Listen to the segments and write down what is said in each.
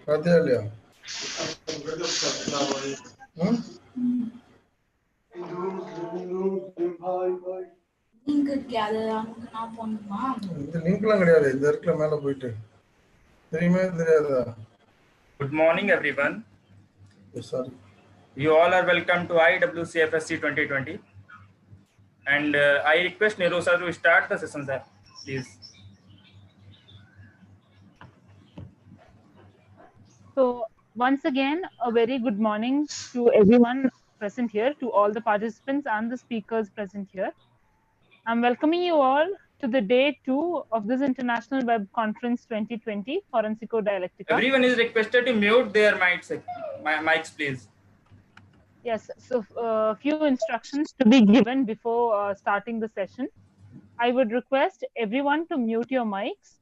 Adele. Good morning, everyone. Sorry. You all are welcome to IWCFSC 2020. And I request Nero sir to start the session, sir, please. So once again, a very good morning to everyone present here, to all the participants and the speakers present here. I'm welcoming you all to the day 2 of this International Web Conference 2020, Forensico-Dialectica. Everyone is requested to mute their mics, please. Yes, so a few instructions to be given before starting the session. I would request everyone to mute your mics.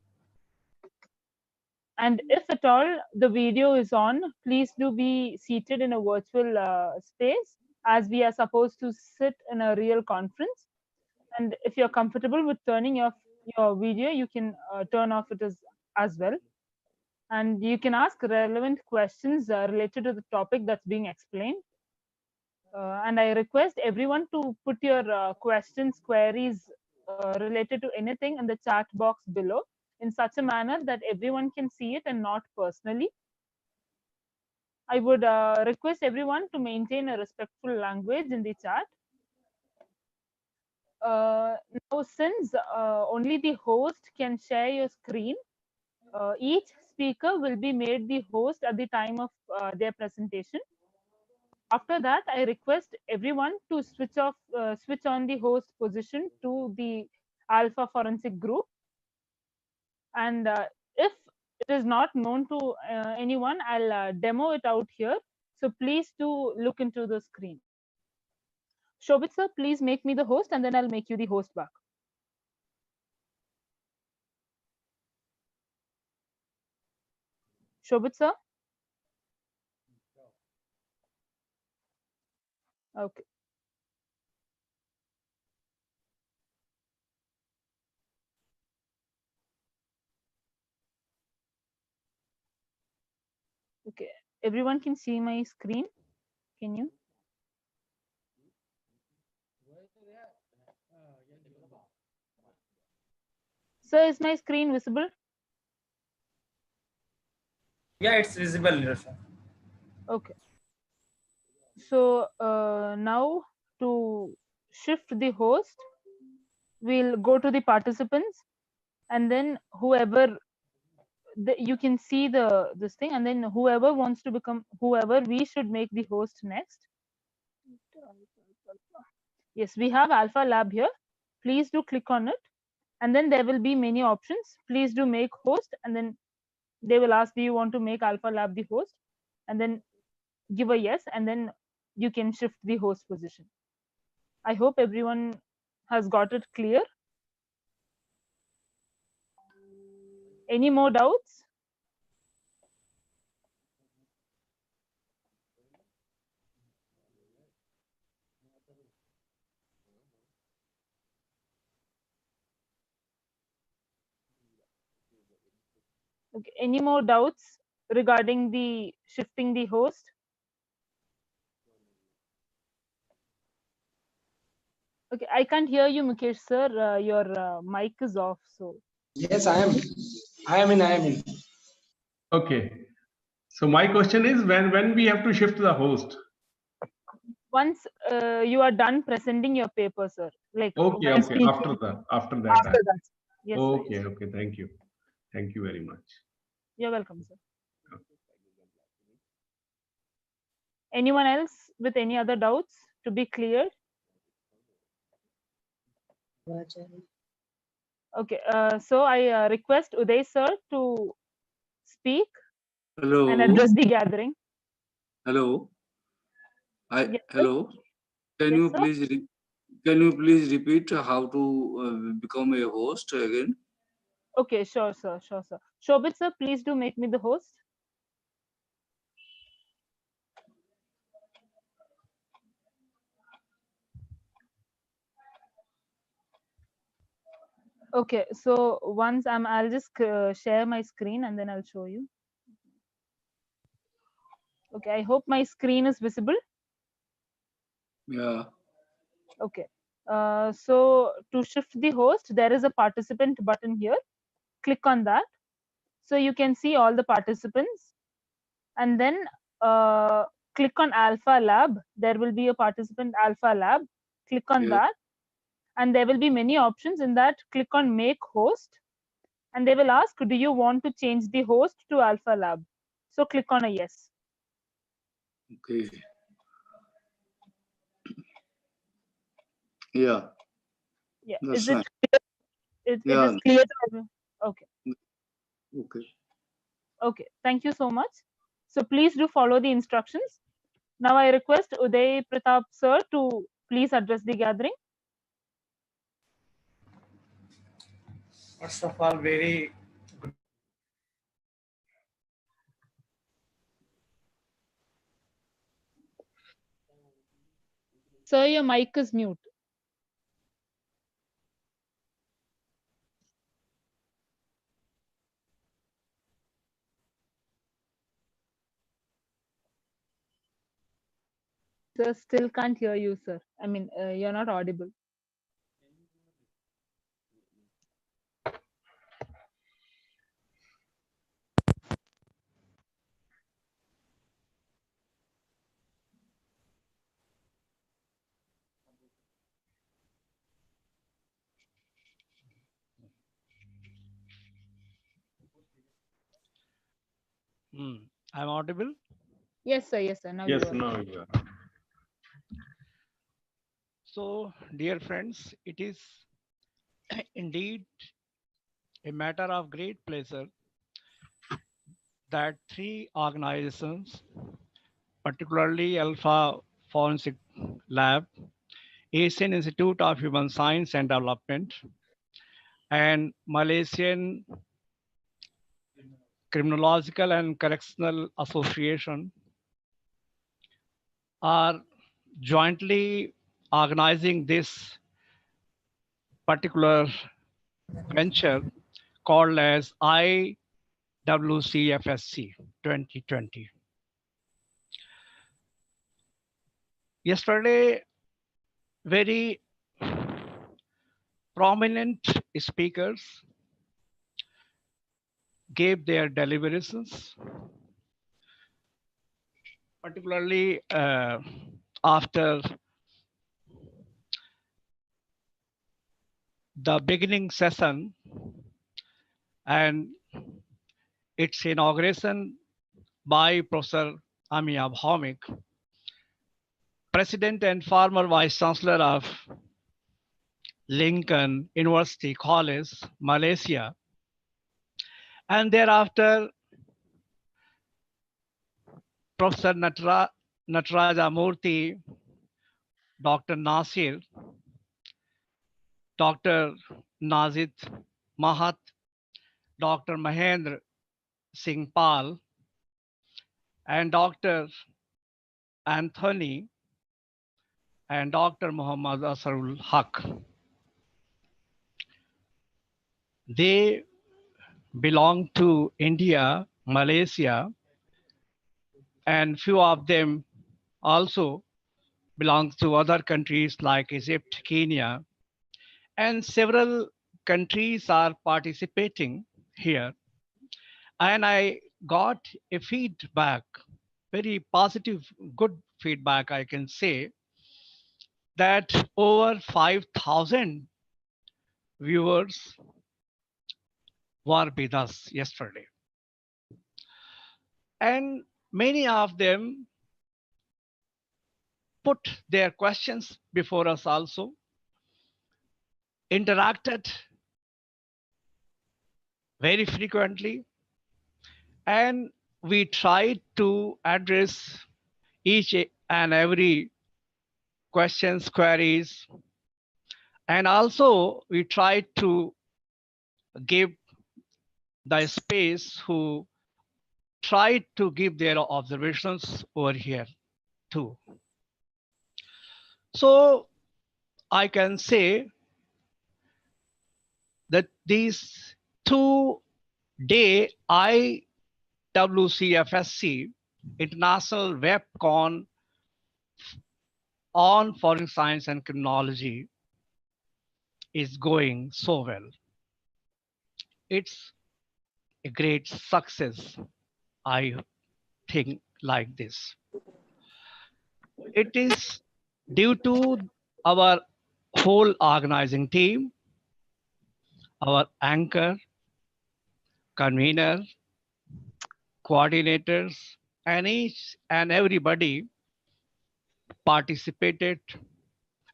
And if at all the video is on, please do be seated in a virtual space, as we are supposed to sit in a real conference. And if you're comfortable with turning off your video, you can turn off it as well. And you can ask relevant questions related to the topic that's being explained. And I request everyone to put your questions, queries related to anything in the chat box below, in such a manner that everyone can see it and not personally. I would request everyone to maintain a respectful language in the chat. Now, since only the host can share your screen, each speaker will be made the host at the time of their presentation. After that, I request everyone to switch on the host position to the Alpha Forensic group. And if it is not known to anyone, I'll demo it out here. So please do look into the screen. Shobit sir, please make me the host, and then I'll make you the host back. Shobit sir? Okay. Okay. Everyone can see my screen. Can you? Sir, is my screen visible? Yeah, it's visible, Nero sir. Okay. So now to shift the host, we'll go to the participants, and then whoever you can see this thing, and then whoever wants to become, whoever we should make the host next. Yes, we have Alpha Lab here. Please do click on it, and then there will be many options. Please do make host, and then they will ask, do you want to make Alpha Lab the host? And then give a yes, and then you can shift the host position. I hope everyone has got it clear. Any more doubts? Okay. Any more doubts regarding the shifting the host? Okay, I can't hear you, Mukesh sir. Your mic is off. So Yes, I am. I am in. Okay. So my question is when we have to shift the host? once you are done presenting your paper, sir. Like Okay, while okay. speaking, After that. after that. Yes, sir, Okay, yes. okay. Thank you. Thank you very much. You're welcome, sir. Anyone else with any other doubts to be cleared? Okay, so I request Uday sir to speak Hello. and address the gathering. Hello. Yes, sir. Hello. Can Yes, you sir. please repeat how to become a host again? Okay, sure, sir. Sure, sir. Shobit sir, please do make me the host. Okay, so once I'll just share my screen and then I'll show you. Okay, I hope my screen is visible. Yeah. Okay. So to shift the host, there is a participant button here. Click on that. So you can see all the participants. And then click on Alpha Lab. There will be a participant Alpha Lab. Click on Yeah. that. And there will be many options in that. Click on Make Host. And they will ask, do you want to change the host to Alpha Lab? So click on a yes. Okay. Yeah. Yeah. That's Is it nice. it Yeah. is clear to everyone? Okay. Okay. Okay. Thank you so much. So please do follow the instructions. Now I request Uday Pratap sir to please address the gathering. First of all, very Sir, your mic is mute. Sir, still can't hear you, sir. I mean, you're not audible. I'm audible. Yes, sir. Yes, sir. Now you Yes, are. now you are. So, dear friends, it is indeed a matter of great pleasure that three organizations, particularly Alpha Forensic Lab, Asian Institute of Human Science and Development, and Malaysian Criminological and Correctional Association, are jointly organizing this particular venture called as IWCFSC 2020. Yesterday, very prominent speakers gave their deliberations, particularly after the beginning session, and its inauguration by Professor Amia Bhaumik, President and former Vice Chancellor of Lincoln University College, Malaysia, and thereafter Professor Nataraja Murthy, Dr. Nasir, Dr. Nazid Mahat, Dr. Mahendra Singh Pal, and Dr. Anthony and Dr. Muhammad Asarul Haq. They belong to India, Malaysia, and few of them also belong to other countries like Egypt, Kenya, and several countries are participating here. And I got a feedback, very positive, good feedback, I can say, that over 5,000 viewers were with us yesterday. And many of them put their questions before us also, interacted very frequently, and we tried to address each and every questions, queries, and also we tried to give the space who tried to give their observations over here too. So I can say that these 2-day IWCFSC International WebCon on Foreign Science and Criminology is going so well. It's a great success, I think like this. It is due to our whole organizing team, our anchor, convener, coordinators, and each and everybody participated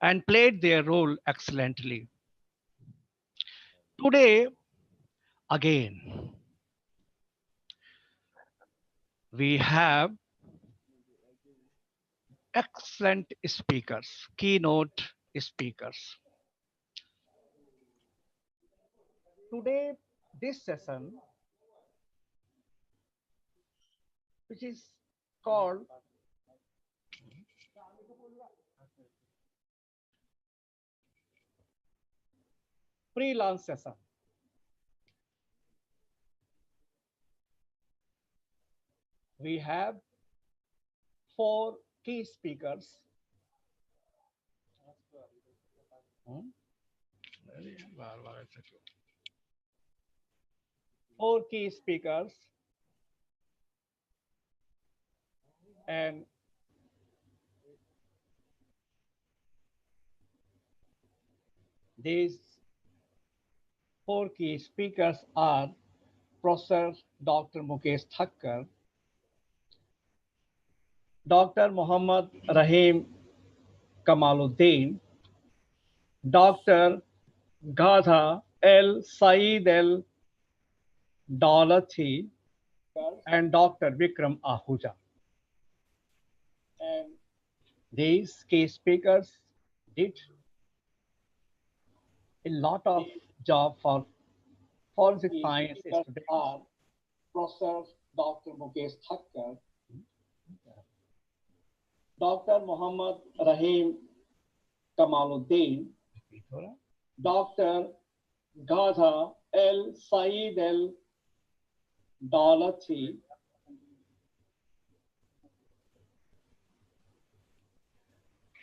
and played their role excellently. Today, again, we have excellent speakers, keynote speakers. Today, this session, which is called pre-launch session. We have 4 key speakers. Four key speakers, and these 4 key speakers are Professor Dr. Mukesh Thakkar, Dr. Muhammad Rahim Kamaluddin, Dr. Gadha L. Saeed L. Dawlati, and Dr. Vikram Ahuja. And these key speakers did a lot of job for forensic science students. Are Professor Dr. Mukesh Thakkar, Dr. Muhammad Rahim Kamaluddin, Dr. Gadha L. Saeed L. Dawlati,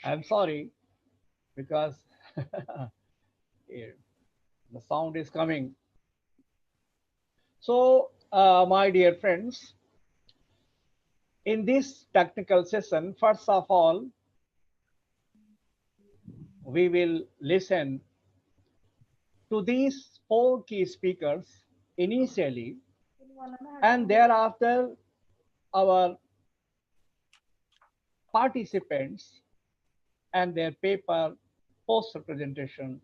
I'm sorry because the sound is coming. So, my dear friends, in this technical session, first of all, we will listen to these 4 key speakers initially, And thereafter, our participants and their paper poster presentation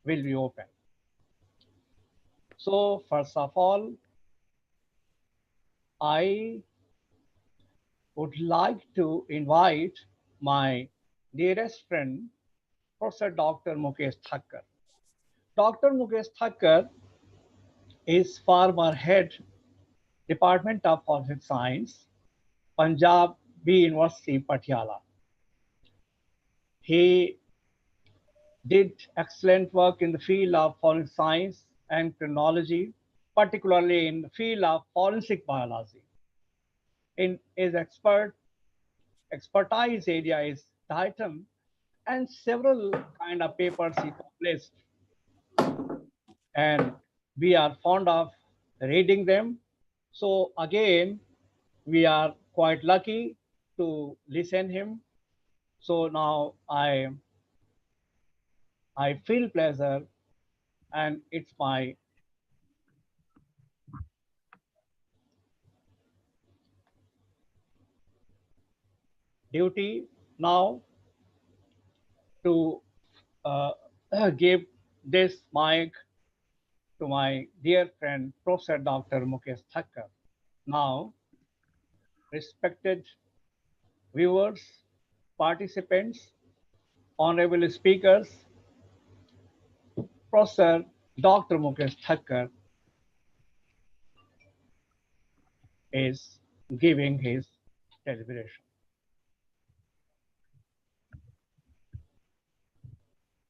will be open. So first of all, I would like to invite my dearest friend, Professor Dr. Mukesh Thakkar. Dr. Mukesh Thakkar is former head Department of Forensic Science, Punjab B University, Patiala. He did excellent work in the field of forensic science and criminology, particularly in the field of forensic biology. In his expertise area is diatom, and several kind of papers he published. And we are fond of reading them. So again, we are quite lucky to listen him. So now I feel pleasure, and it's my duty now to give this mic to my dear friend, Professor Dr. Mukesh Thakkar. Now, respected viewers, participants, honorable speakers, Professor Dr. Mukesh Thakkar is giving his deliberation.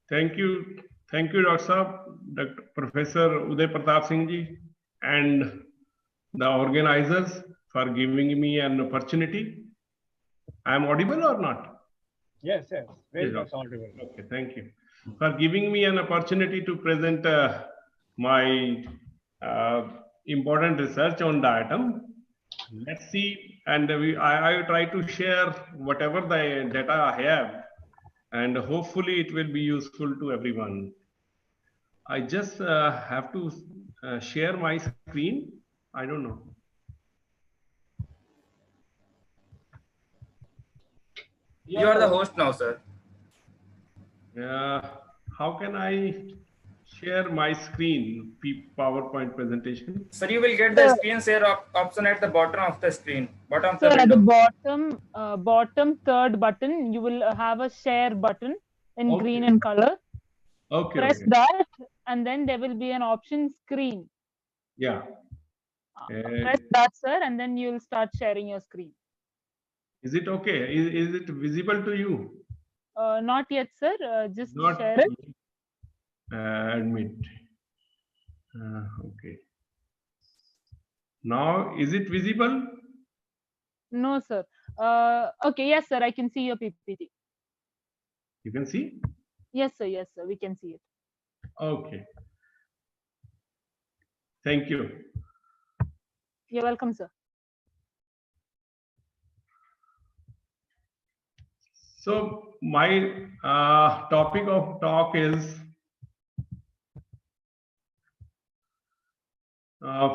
Thank you, Dr. Saab, Dr. Professor Uday Pratap Singh ji, and the organizers for giving me an opportunity. I am audible or not? Yes, very Yes, much audible. Okay, thank you for giving me an opportunity to present my important research on diatom. Let's see, and I will try to share whatever the data I have, and hopefully it will be useful to everyone. I just have to share my screen. I don't know. You are the host now, sir. How can I share my screen, PowerPoint presentation? Sir, you will get the screen share option at the bottom of the screen. Bottom of the Sir, at the window. bottom third button, you will have a share button in green in color. Okay. Press Okay. that, and then there will be an option screen. Yeah. Press that, sir, and then you'll start sharing your screen. Is it okay? Is it visible to you? Not yet, sir. Just Not share it. Admit. Okay. Now, is it visible? No, sir. Okay, yes, sir. I can see your PPT. You can see? Yes, sir. Yes, sir. We can see it. Okay. Thank you. You're welcome, sir. So my topic of talk is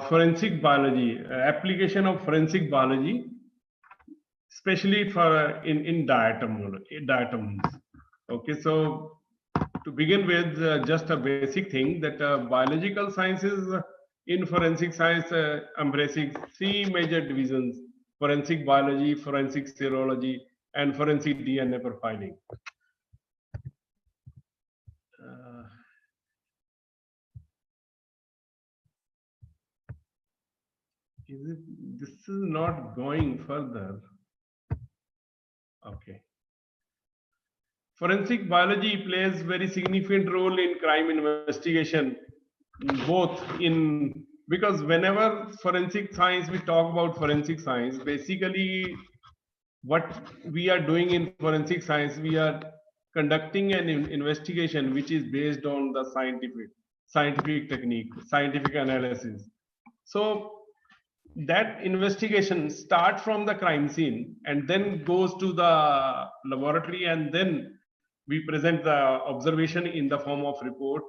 forensic biology, application of forensic biology, especially for in diatoms. Okay, so to begin with, just a basic thing that biological sciences in forensic science embracing three major divisions: forensic biology, forensic serology, and forensic DNA profiling. This is not going further. Okay. Forensic biology plays very significant role in crime investigation, both in, because whenever forensic science, we talk about forensic science, basically what we are doing in forensic science, we are conducting an investigation which is based on the scientific technique, scientific analysis. So that investigation starts from the crime scene and then goes to the laboratory, and then we present the observation in the form of report,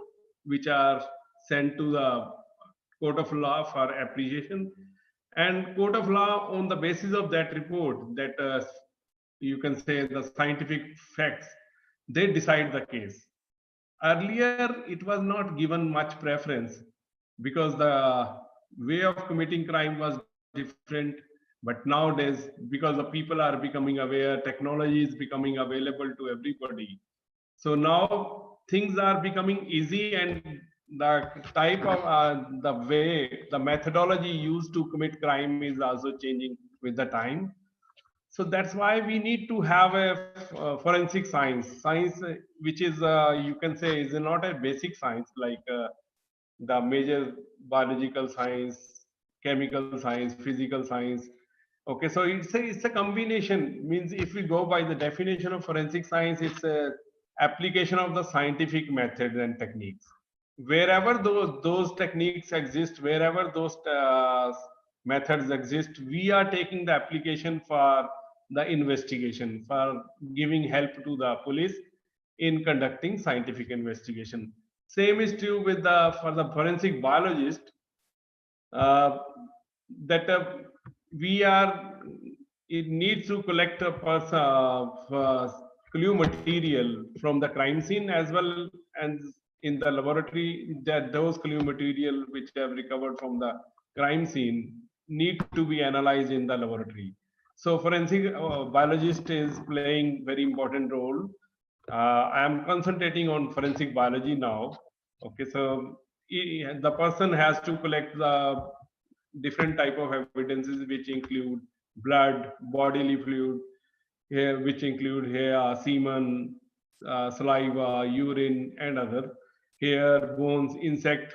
which are sent to the court of law for appreciation. And court of law, on the basis of that report, that you can say the scientific facts, they decide the case. Earlier, it was not given much preference because the way of committing crime was different. But nowadays, because the people are becoming aware, technology is becoming available to everybody. So now things are becoming easy, and the type of the way, the methodology used to commit crime is also changing with the time. So that's why we need to have a forensic science, which is you can say is not a basic science like the major biological science, chemical science, physical science. Okay, so it's a combination. Means if we go by the definition of forensic science, it's a application of the scientific methods and techniques. Wherever those techniques exist, wherever those methods exist, we are taking the application for the investigation, for giving help to the police in conducting scientific investigation. Same is true with for the forensic biologist, that it needs to collect a clue material from the crime scene, as well as in the laboratory, that those clue material which have recovered from the crime scene need to be analyzed in the laboratory. So forensic biologist is playing very important role. I am concentrating on forensic biology now. Okay, so the person has to collect the different type of evidences, which include blood, bodily fluid, hair, which include hair, semen, saliva, urine, and other. Hair, bones, insects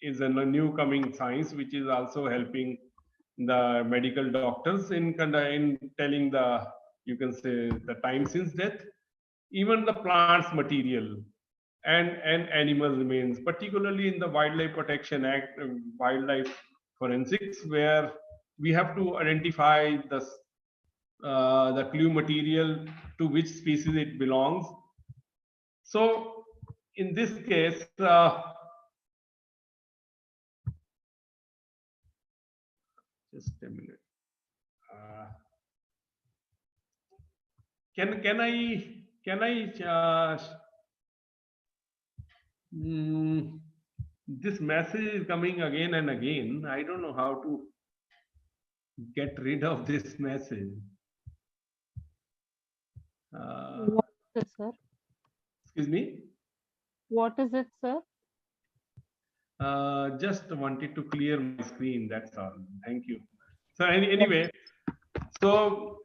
is a new coming science, which is also helping the medical doctors in telling the, you can say, the time since death. Even the plants material and animal remains, particularly in the Wildlife Protection Act, wildlife forensics, where we have to identify the clue material to which species it belongs. So in this case, just a minute. Can I this message is coming again and again. I don't know how to get rid of this message. What is it, sir? Excuse me. What is it, sir? Just wanted to clear my screen. That's all. Thank you. So anyway, so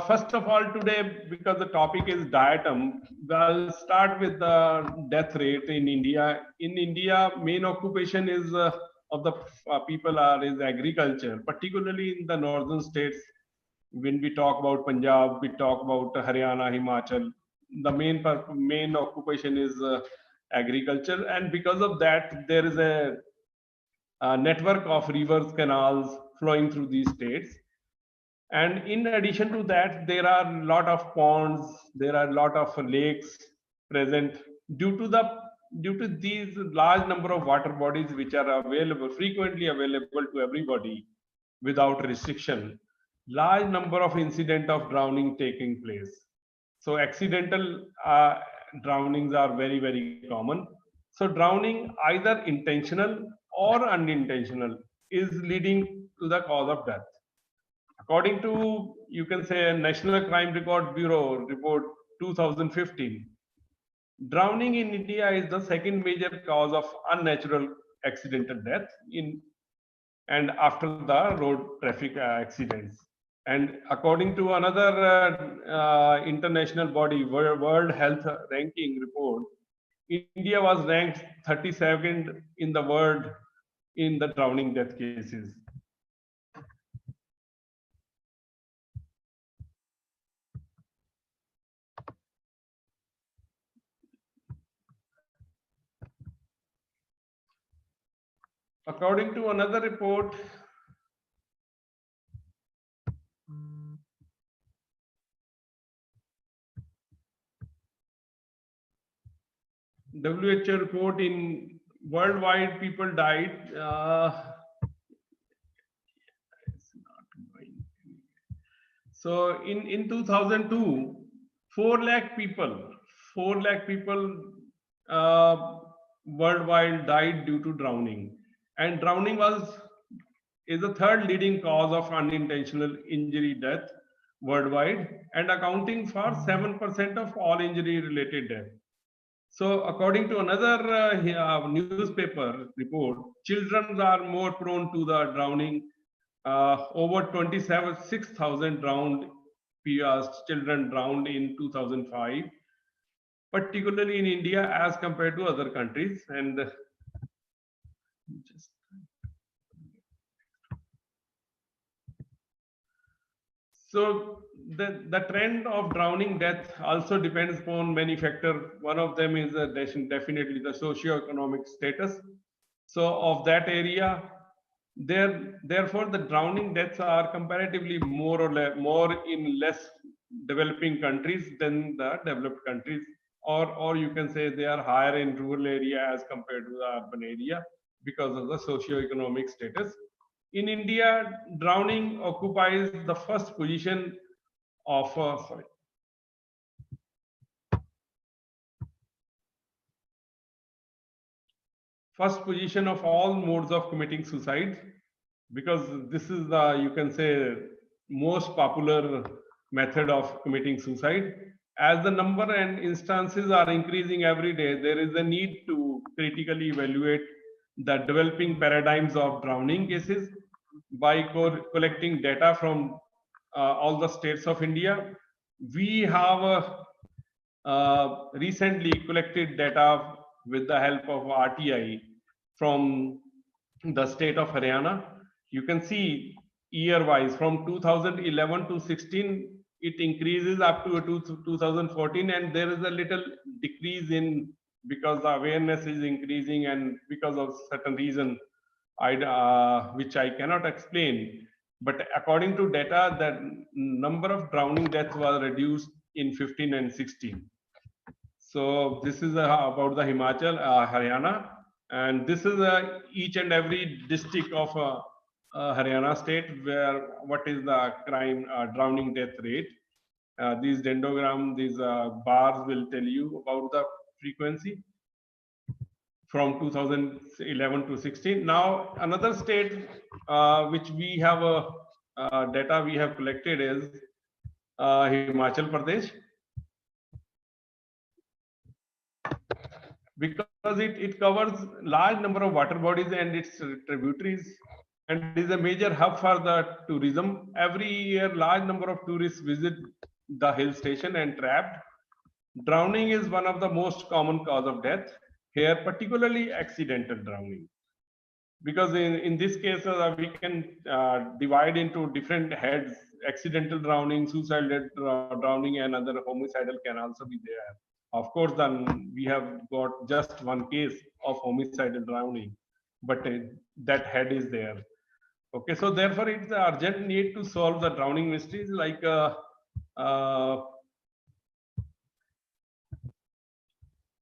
first of all, today, because the topic is diatom, I'll start with the death rate in India. In India, main occupation is of the people is agriculture, particularly in the northern states. When we talk about Punjab, we talk about Haryana, Himachal. The main occupation is agriculture, and because of that, there is a network of rivers, canals flowing through these states. And in addition to that, there are a lot of ponds, there are a lot of lakes present due to these large number of water bodies which are frequently available to everybody without restriction. Large number of incident of drowning taking place. So accidental drownings are very, very common. So drowning, either intentional or unintentional, is leading to the cause of death. According to, you can say, National Crime Record Bureau report 2015, drowning in India is the second major cause of unnatural accidental death and after the road traffic accidents. And according to another international body, World Health Ranking report, India was ranked 32nd in the world in the drowning death cases. According to another report, WHO report, in worldwide people died So in 2002, 4 lakh people worldwide died due to drowning, and drowning is the third leading cause of unintentional injury death worldwide, and accounting for 7% of all injury related death. So according to another newspaper report, children are more prone to the drowning. Over 26,000 children drowned in 2005, particularly in India as compared to other countries. And so the trend of drowning death also depends upon many factors. One of them is definitely the socio-economic status. So of that area, therefore the drowning deaths are comparatively more in less developing countries than the developed countries, or you can say they are higher in rural area as compared to the urban area because of the socio-economic status. In India, drowning occupies the first position of first position of all modes of committing suicide, because this is the, you can say, most popular method of committing suicide. As the number and instances are increasing every day, there is a need to critically evaluate the developing paradigms of drowning cases by collecting data from all the states of India. We have recently collected data with the help of RTI from the state of Haryana. You can see year-wise from 2011 to 16, it increases up to 2014, and there is a little decrease in, because the awareness is increasing and because of certain reason which I cannot explain. But according to data, the number of drowning deaths was reduced in 15 and 16. So this is about the Himachal, Haryana, and this is each and every district of Haryana state where what is the crime drowning death rate. These dendrogram, these bars will tell you about the frequency from 2011 to 16. Now another state which we have data we have collected is Himachal Pradesh, because it covers large number of water bodies and its tributaries, and is a major hub for the tourism. Every year large number of tourists visit the hill station and trapped. Drowning is one of the most common cause of death here, particularly accidental drowning, because in this case we can divide into different heads: accidental drowning, suicidal drowning, and other homicidal can also be there. Of course, then we have got just one case of homicidal drowning, but that head is there. Okay, so therefore it's an urgent need to solve the drowning mysteries, like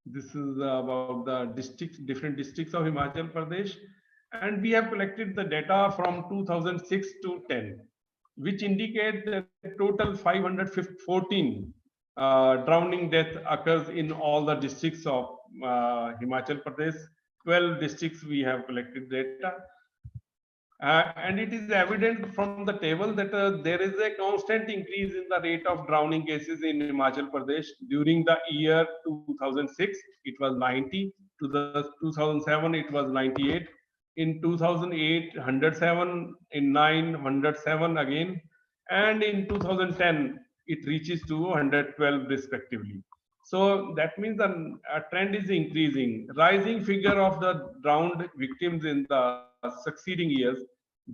this is about the districts, different districts of Himachal Pradesh, and we have collected the data from 2006 to 10, which indicate that total 514 drowning death occurs in all the districts of Himachal Pradesh. 12 districts we have collected data. And it is evident from the table that there is a constant increase in the rate of drowning cases in Himachal Pradesh. During the year 2006, it was 90. To the 2007, it was 98. In 2008, 107. In 9, 107 again. And in 2010, it reaches to 112 respectively. So that means a trend is increasing. Rising figure of the drowned victims in the succeeding years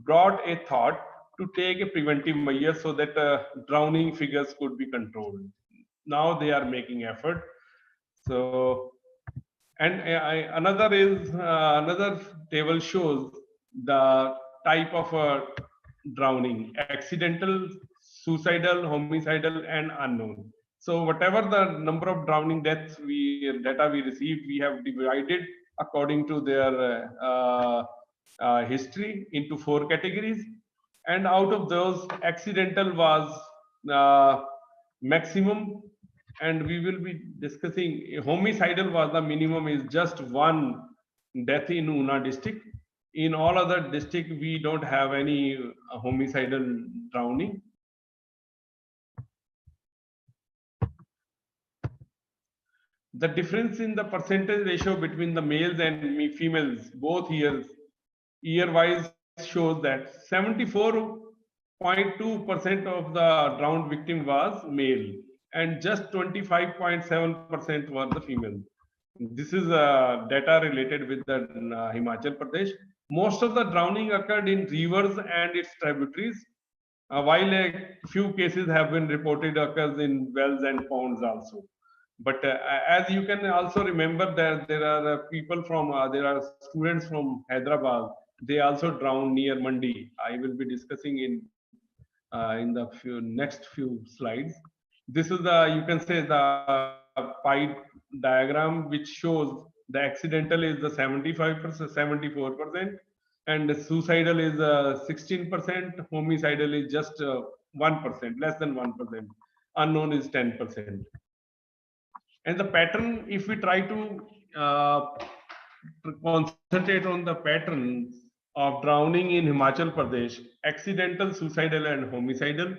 brought a thought to take a preventive measure so that drowning figures could be controlled. Now they are making effort. So, and another table shows the type of drowning: accidental, suicidal, homicidal, and unknown. So whatever the number of drowning deaths data we received, we have divided according to their history into 4 categories, and out of those, accidental was maximum, and we will be discussing homicidal was the minimum, is just one death in Una district. In all other district, we don't have any homicidal drowning. The difference in the percentage ratio between the males and females, both years, year-wise, shows that 74.2% of the drowned victim was male, and just 25.7% were the female. This is data related with the Himachal Pradesh. Most of the drowning occurred in rivers and its tributaries, while a few cases have been reported occurs in wells and ponds also. But as you can also remember that there are people from, there are students from Hyderabad, they also drowned near Mandi. I will be discussing in the next few slides. This is the, you can say, the pie diagram which shows the accidental is the 75%, 74%, and the suicidal is 16%, homicidal is just 1%, less than 1%, unknown is 10%. And the pattern, if we try to concentrate on the patterns of drowning in Himachal Pradesh, accidental, suicidal, and homicidal,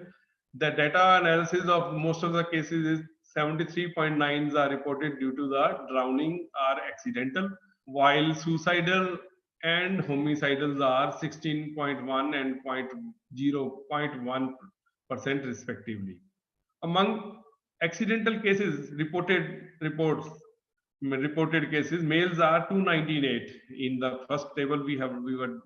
the data analysis of most of the cases is 73.9s are reported due to the drowning are accidental, while suicidal and homicidals are 16.1 and 0.1% respectively. Among accidental cases, reported cases, males are 298. In the first table we were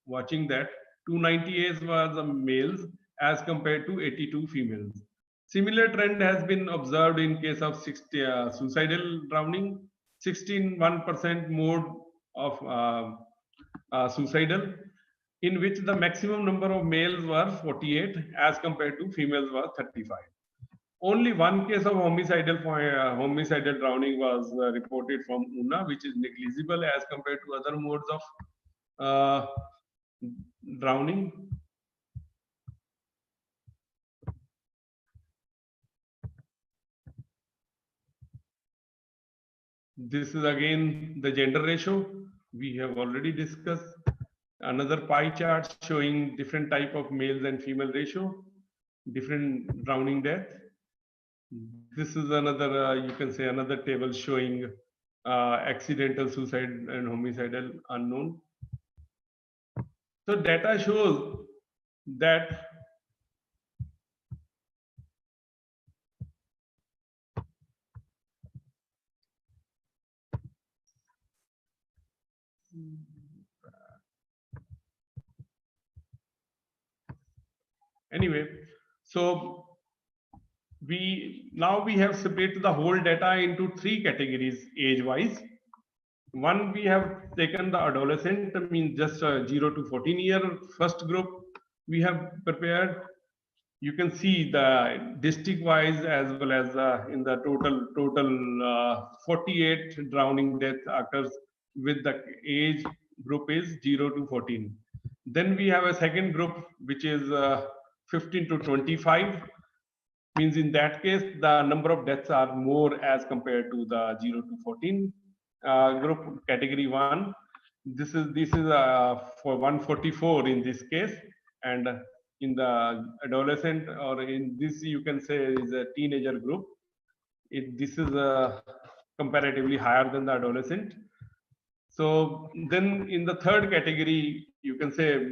watching that 298 was the males as compared to 82 females. Similar trend has been observed in case of suicidal drowning, 1% more of suicidal, in which the maximum number of males were 48 as compared to females was 35. Only one case of homicidal drowning was reported from Una, which is negligible as compared to other modes of drowning. This is again the gender ratio we have already discussed. Another pie chart showing different type of males and female ratio, different drowning death. This is another, you can say, another table showing accidental suicide and homicidal unknown. So data shows that anyway, so we have separated the whole data into 3 categories age-wise. One, we have taken the adolescent, means just 0 to 14 year first group we have prepared. You can see the district-wise as well as in the total 48 drowning death occurs with the age group is 0 to 14. Then we have a second group which is 15 to 25. Means in that case, the number of deaths are more as compared to the 0 to 14 group, category 1. This is for 144 in this case, and in the adolescent, or in this you can say is a teenager group. This is comparatively higher than the adolescent. So then in the third category, you can say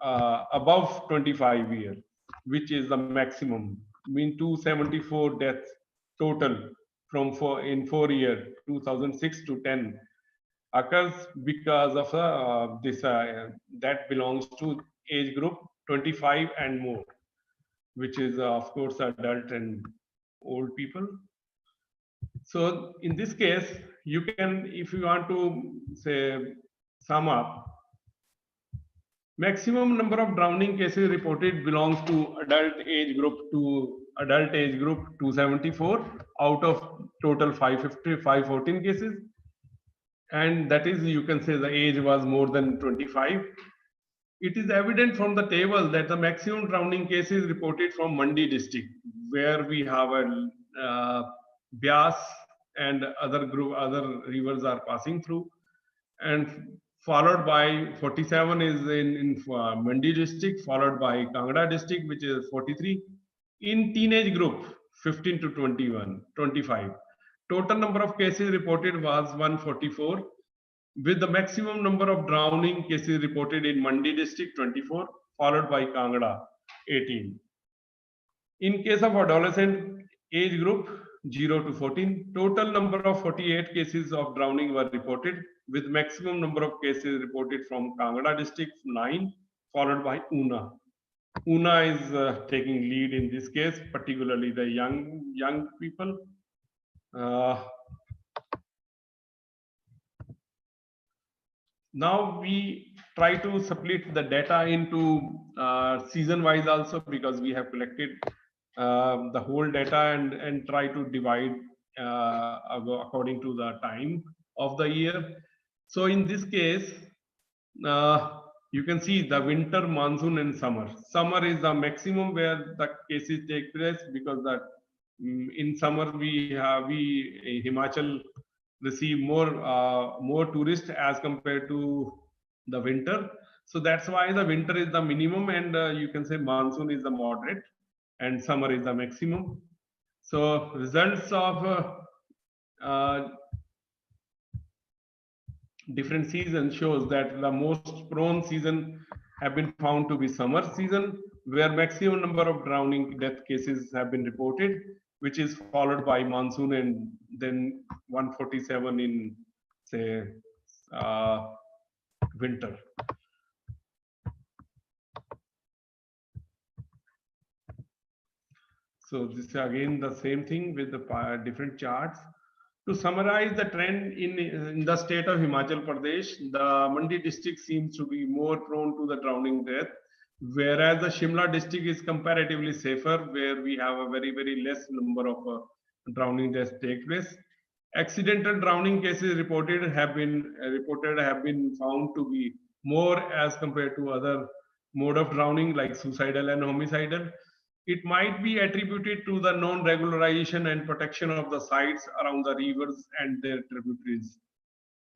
above 25 years, which is the maximum. Mean 274 deaths total from 4 years 2006 to 10 occurs because of this that belongs to age group 25 and more, which is of course adult and old people. So in this case, you can, if you want to say sum up, maximum number of drowning cases reported belongs to adult age group 274 out of total 514 cases, and that is, you can say, the age was more than 25. It is evident from the table that the maximum drowning cases reported from Mandi district, where we have a Byas and other rivers are passing through, and followed by 47 is in Mandi district, followed by Kangra district, which is 43. In teenage group, 15 to 25. Total number of cases reported was 144, with the maximum number of drowning cases reported in Mandi district, 24, followed by Kangra, 18. In case of adolescent age group, 0 to 14, total number of 48 cases of drowning were reported, with maximum number of cases reported from Kangra district, 9, followed by Una. Una is taking lead in this case, particularly the young people. Now we try to split the data into season wise also, because we have collected the whole data and try to divide according to the time of the year. So in this case, you can see the winter, monsoon and summer. Summer is the maximum where the cases take place, because that in summer we Himachal receive more tourists as compared to the winter. So that's why the winter is the minimum, and you can say monsoon is the moderate and summer is the maximum. So results of different seasons shows that the most prone season have been found to be summer season, where maximum number of drowning death cases have been reported, which is followed by monsoon and then 147 in say winter. So this is again the same thing with the different charts. To summarize the trend in the state of Himachal Pradesh, the Mandi district seems to be more prone to the drowning death, whereas the Shimla district is comparatively safer, where we have a very less number of drowning deaths take place. Accidental drowning cases reported have been found to be more as compared to other mode of drowning like suicidal and homicidal. It might be attributed to the non-regularization and protection of the sites around the rivers and their tributaries.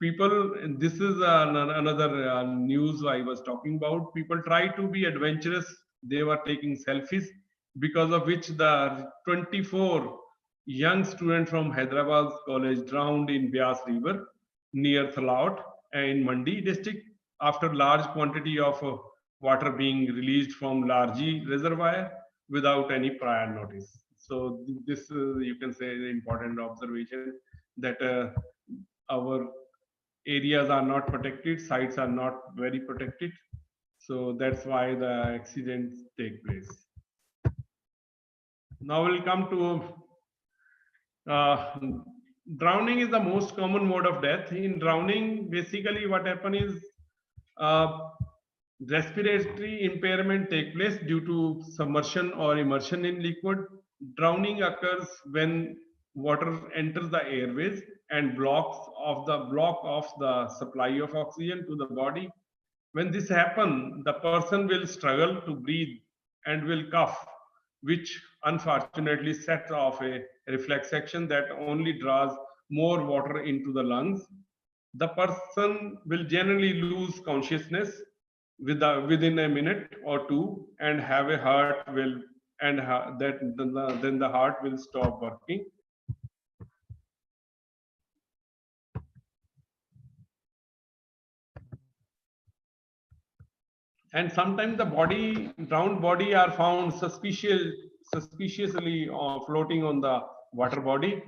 People, this is another news I was talking about. People try to be adventurous. They were taking selfies, because of which the 24 young students from Hyderabad College drowned in Byas River near Thalaut in Mandi district after large quantity of water being released from Larji reservoir without any prior notice. So this is, you can say, the important observation that our areas are not protected, sites are not very protected. So that's why the accidents take place. Now we'll come to drowning is the most common mode of death. In drowning, basically what happens is respiratory impairment take place due to submersion or immersion in liquid. Drowning occurs when water enters the airways and blocks the supply of oxygen to the body. When this happens, the person will struggle to breathe and will cough, which unfortunately sets off a reflex action that only draws more water into the lungs. The person will generally lose consciousness within a minute or two, and have a heart will, and then the heart will stop working. And sometimes the drowned body are found suspiciously floating on the water body.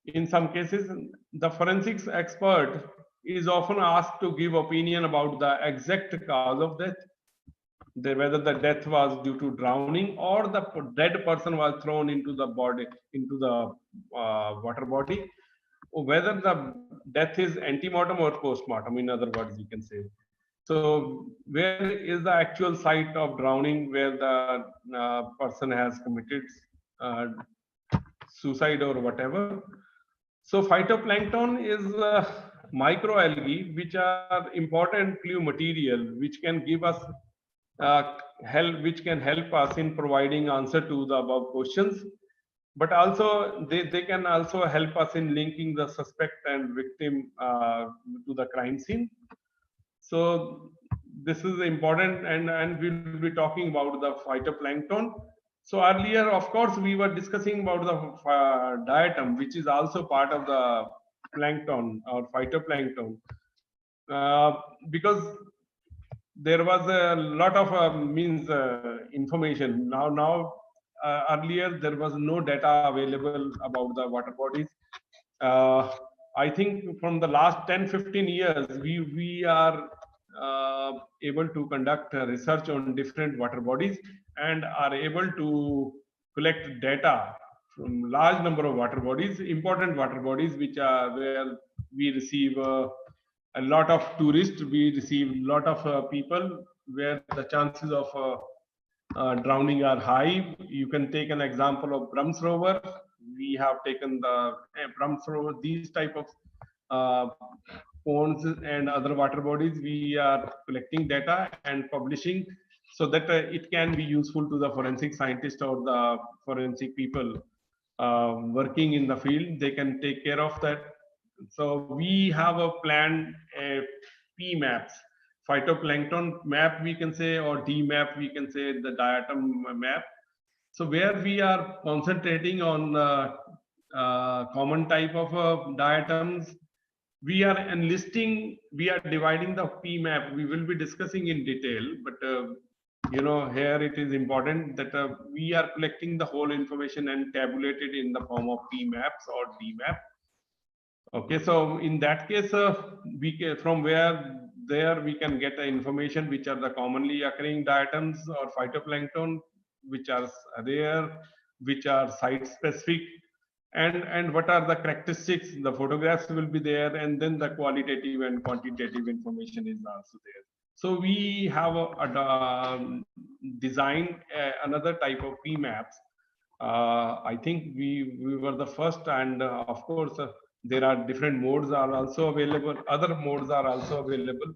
In some cases, the forensics expert is often asked to give opinion about the exact cause of death, whether the death was due to drowning or the dead person was thrown into the water body, or whether the death is antemortem or postmortem, in other words, you can say. So where is the actual site of drowning where the person has committed suicide or whatever? So phytoplankton is microalgae, which are important clue material, which can give us which can help us in providing answer to the above questions. But also they can also help us in linking the suspect and victim to the crime scene. So this is important, and we'll be talking about the phytoplankton. So earlier, of course, we were discussing about the diatom, which is also part of the plankton or phytoplankton, because there was a lot of information. Now earlier there was no data available about the water bodies. I think from the last 10-15 years, we are able to conduct research on different water bodies and are able to collect data from large number of water bodies, important water bodies, which are where we receive a lot of tourists, we receive a lot of people where the chances of drowning are high. You can take an example of Brahmsrovar. We have taken the Brahmsrovar, these type of ponds and other water bodies. We are collecting data and publishing so that it can be useful to the forensic scientist or the forensic people working in the field. They can take care of that. So we have a planned P maps, phytoplankton map we can say, or D map we can say, the diatom map. So where we are concentrating on common type of diatoms, we are enlisting, we are dividing the P map. We will be discussing in detail, but you know, here it is important that we are collecting the whole information and tabulate it in the form of P maps or D map. Okay, so in that case, we can, from where there we can get the information which are the commonly occurring diatoms or phytoplankton, which are rare, which are site specific, and what are the characteristics. The photographs will be there, and then the qualitative and quantitative information is also there. So we have designed another type of P maps. I think we were the first, and of course there are different modes are also available. Other modes are also available,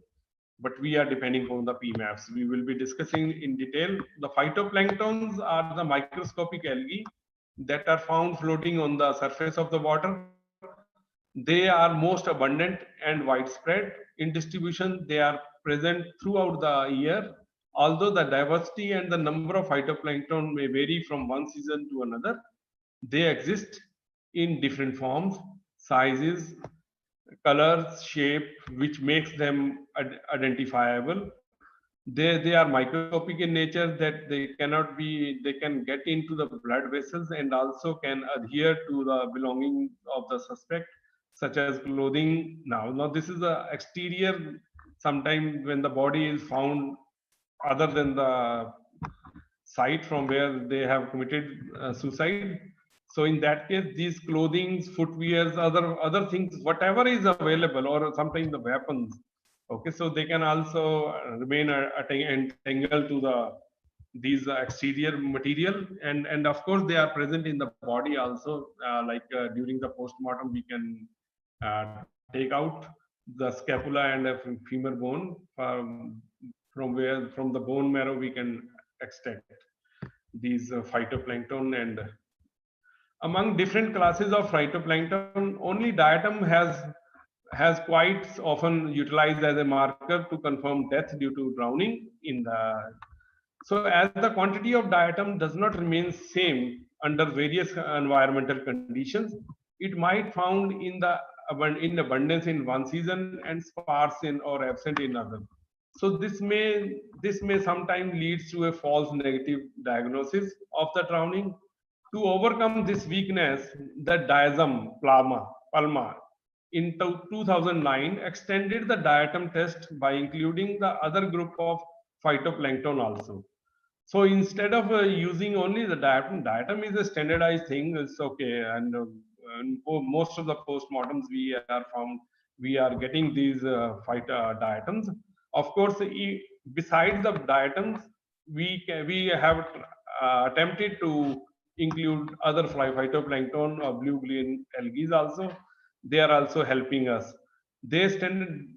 but we are depending on the P maps. We will be discussing in detail. The phytoplanktons are the microscopic algae that are found floating on the surface of the water. They are most abundant and widespread in distribution. They are present throughout the year. Although the diversity and the number of phytoplankton may vary from one season to another, they exist in different forms, sizes, colors, shape, which makes them identifiable. They are microscopic in nature, that they can get into the blood vessels and also can adhere to the belongings of the suspect, such as clothing. Now this is the exterior. Sometimes when the body is found other than the site from where they have committed suicide, so in that case, these clothing, footwears, other things, whatever is available, or sometimes the weapons. Okay, so they can also remain entangled to these exterior material, and of course they are present in the body also. During the postmortem, we can take out the scapula and a femur bone from the bone marrow. We can extract these phytoplankton. And among different classes of phytoplankton, only diatom has quite often utilized as a marker to confirm death due to drowning in the. So as the quantity of diatom does not remain same under various environmental conditions, it might found in abundance in one season and sparse in or absent in other. So this may sometimes leads to a false negative diagnosis of the drowning. To overcome this weakness, the DIASM Palma in 2009 extended the diatom test by including the other group of phytoplankton also. So instead of using only the diatom is a standardized thing. It's okay, and most of the postmortems we are getting these diatoms. Of course, besides the diatoms, we have attempted to include other phytoplankton or blue green algae also. They are also helping us. They standard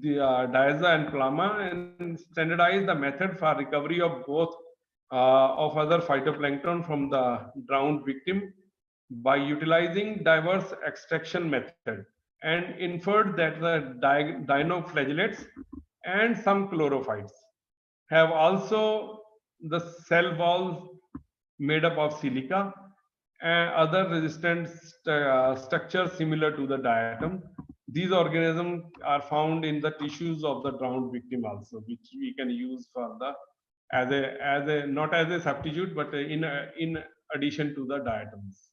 the DIASA and PLAMA and standardize the method for recovery of both of other phytoplankton from the drowned victim by utilizing diverse extraction method, and inferred that the dinoflagellates and some chlorophytes have also the cell walls made up of silica and other resistant structures similar to the diatom. These organisms are found in the tissues of the drowned victim also, which we can use for the as a not as a substitute, but in addition to the diatoms.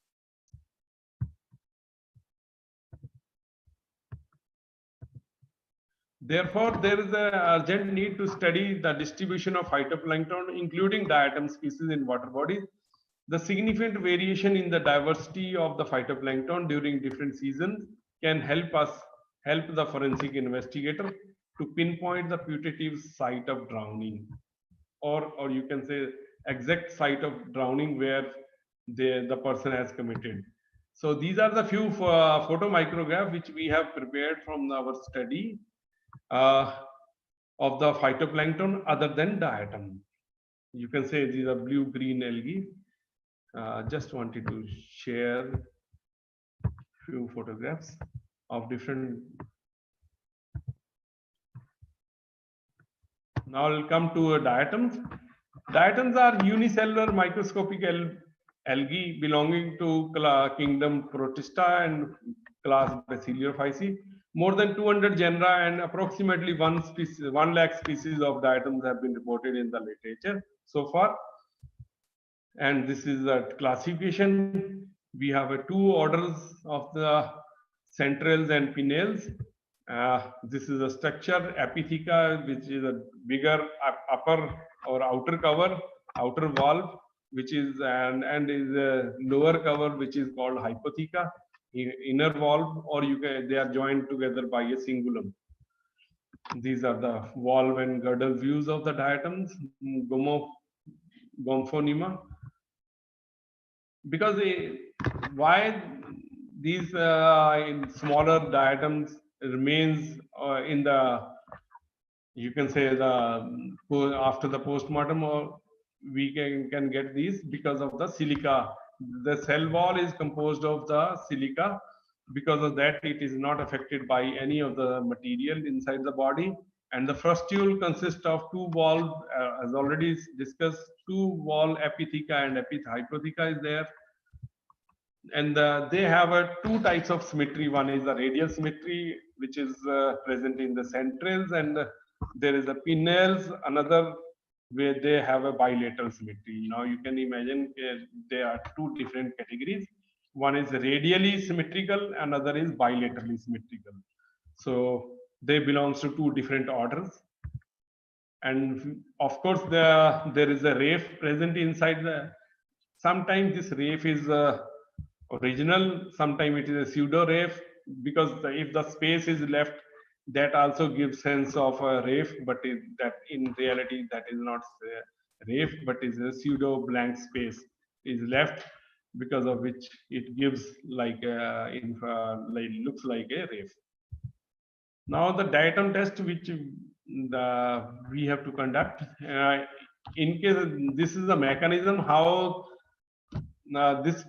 Therefore, there is an urgent need to study the distribution of phytoplankton, including diatom species in water bodies. The significant variation in the diversity of the phytoplankton during different seasons can help the forensic investigator to pinpoint the putative site of drowning, or you can say exact site of drowning where the person has committed. So these are the few photomicrographs which we have prepared from our study of the phytoplankton other than diatom. You can say these are blue-green algae. Just wanted to share few photographs of different. Now I'll come to diatoms. Diatoms are unicellular microscopic algae belonging to kingdom Protista and class Bacillophyceae. More than 200 genera and approximately 1 lakh species of diatoms have been reported in the literature so far. And this is a classification. We have 2 orders of the centrales and pinnales. This is a structure, Epitheca, which is a bigger upper or outer cover, outer valve, which is and is a lower cover, which is called Hypotheca, inner valve, or they are joined together by a cingulum. These are the valve and girdle views of the diatoms, Gomphonemia. Because why these smaller diatoms remains in the, you can say the after the postmortem, or we can get these because of the silica. The cell wall is composed of the silica. Because of that, it is not affected by any of the material inside the body. And the frustule consists of 2 wall, as already discussed, 2 wall Epitheca and Hypotheca is there. And they have 2 types of symmetry. One is the radial symmetry, which is present in the centrales, and there is a pinnales, another where they have a bilateral symmetry. Now you can imagine there are 2 different categories. One is radially symmetrical, another is bilaterally symmetrical. So they belong to 2 different orders. And of course, there is a raphe present inside the. Sometimes this raphe is original, sometimes it is a pseudo raphe, because if the space is left, that also gives sense of a raphe, but that in reality that is not a raphe, but is a pseudo blank space is left, because of which it gives like looks like a raphe. Now the diatom test which we have to conduct, in case this is the mechanism how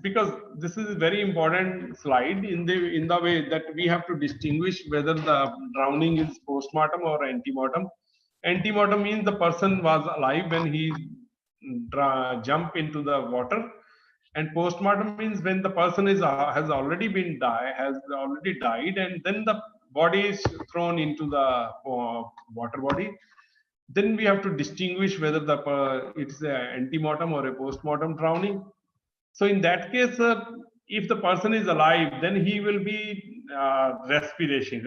because this is a very important slide in the way that we have to distinguish whether the drowning is postmortem or antemortem. Antemortem means the person was alive when he jumped into the water, and postmortem means when the person has already died, and then the body is thrown into the water body. Then we have to distinguish whether it's an antemortem or a postmortem drowning. So in that case, if the person is alive, then he will be respirating,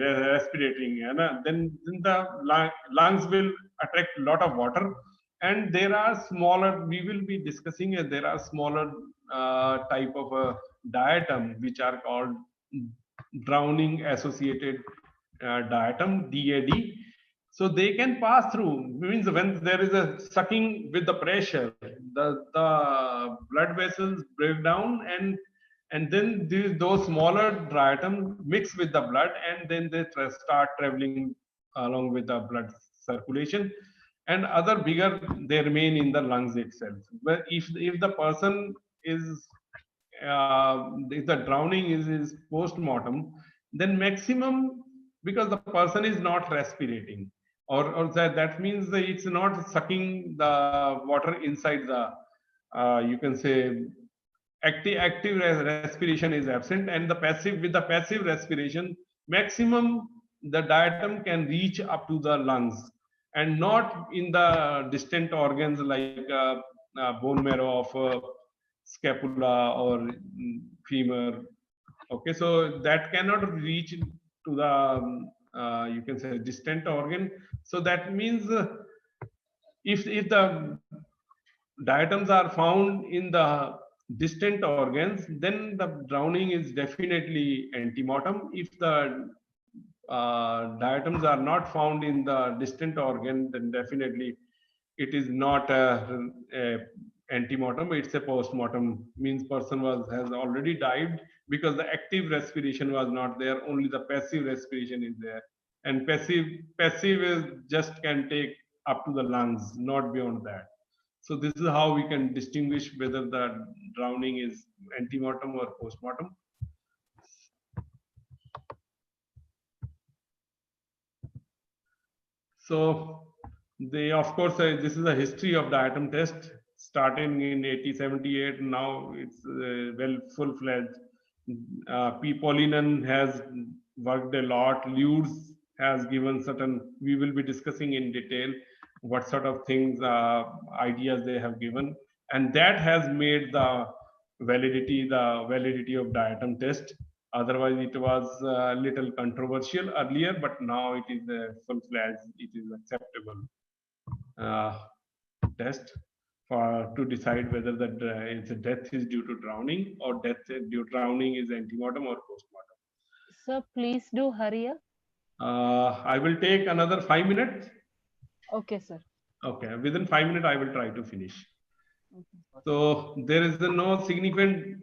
and then the lungs will attract a lot of water. And there are smaller, we will be discussing, there are smaller type of diatom which are called drowning associated diatom, DAD. So they can pass through, means when there is a sucking with the pressure, the blood vessels break down and and then those smaller diatoms mix with the blood, and then they start traveling along with the blood circulation, and other bigger they remain in the lungs itself. But if the person is if the drowning is post-mortem, then maximum, because the person is not respirating, or that means that it's not sucking the water inside the you can say active respiration is absent, and the passive respiration, maximum the diatom can reach up to the lungs and not in the distant organs like bone marrow of scapula or femur. Okay, so that cannot reach to the you can say distant organ. So that means if the diatoms are found in the distant organs, then the drowning is definitely antemortem. If the diatoms are not found in the distant organ, then definitely it is not a antemortem, it's a postmortem, means person has already died, because the active respiration was not there, only the passive respiration is there, and passive is just can take up to the lungs, not beyond that. So this is how we can distinguish whether the drowning is antemortem or postmortem. So of course, this is a history of diatom test starting in 1878. Now it's well full-fledged. P. Paulinen has worked a lot. Lutz has given certain, we will be discussing in detail what sort of things, ideas they have given. And that has made the validity of diatom test. Otherwise, it was a little controversial earlier, but now it is a full-fledged, it is acceptable test to decide whether the death is due to drowning or drowning is antemortem or postmortem. Sir, please do hurry up. I will take another 5 minutes. Okay, sir. Okay, within 5 minutes I will try to finish. Okay. So there is no significant,